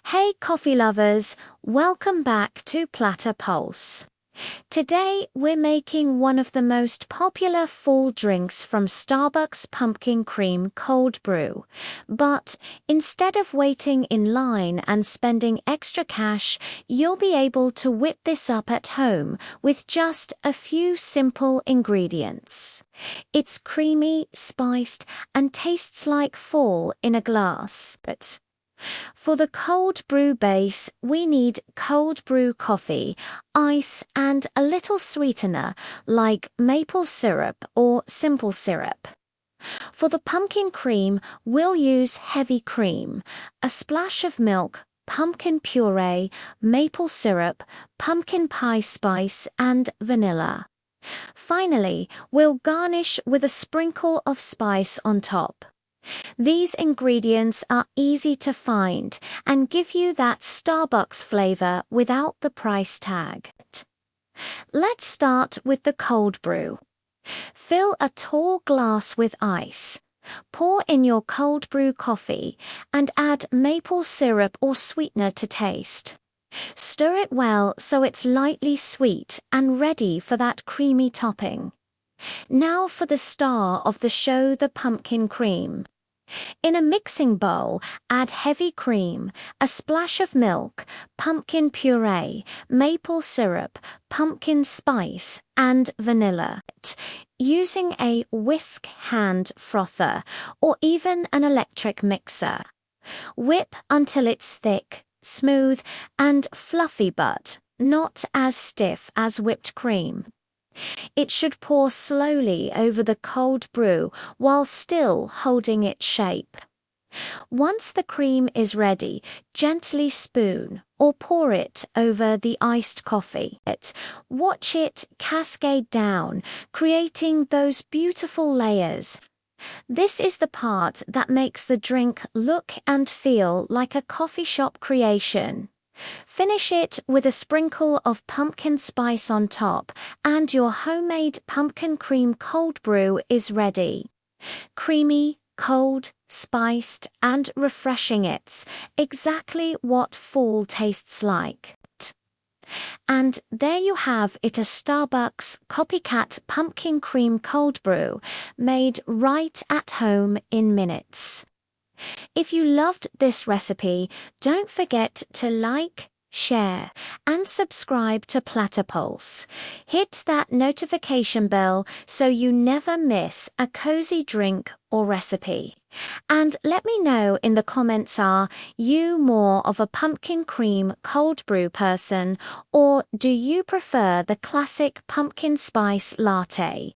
Hey coffee lovers, welcome back to Platter Pulse. Today we're making one of the most popular fall drinks from Starbucks Pumpkin Cream Cold Brew. But instead of waiting in line and spending extra cash, you'll be able to whip this up at home with just a few simple ingredients. It's creamy, spiced, and tastes like fall in a glass. For the cold brew base, we need cold brew coffee, ice, and a little sweetener like maple syrup or simple syrup. For the pumpkin cream, we'll use heavy cream, a splash of milk, pumpkin puree, maple syrup, pumpkin pie spice, and vanilla. Finally, we'll garnish with a sprinkle of spice on top. These ingredients are easy to find and give you that Starbucks flavor without the price tag. Let's start with the cold brew. Fill a tall glass with ice. Pour in your cold brew coffee and add maple syrup or sweetener to taste. Stir it well so it's lightly sweet and ready for that creamy topping. Now for the star of the show, the pumpkin cream. In a mixing bowl, add heavy cream, a splash of milk, pumpkin puree, maple syrup, pumpkin spice, and vanilla. Using a whisk hand frother or even an electric mixer. Whip until it's thick, smooth, and fluffy but not as stiff as whipped cream. It should pour slowly over the cold brew while still holding its shape. Once the cream is ready, gently spoon or pour it over the iced coffee. Watch it cascade down, creating those beautiful layers. This is the part that makes the drink look and feel like a coffee shop creation. Finish it with a sprinkle of pumpkin spice on top, and your homemade pumpkin cream cold brew is ready. Creamy, cold, spiced, and refreshing. It's exactly what fall tastes like. And there you have it, a Starbucks copycat pumpkin cream cold brew made right at home in minutes. If you loved this recipe, don't forget to like, share, and subscribe to Platter Pulse. Hit that notification bell so you never miss a cozy drink or recipe. And let me know in the comments, are you more of a pumpkin cream cold brew person, or do you prefer the classic pumpkin spice latte?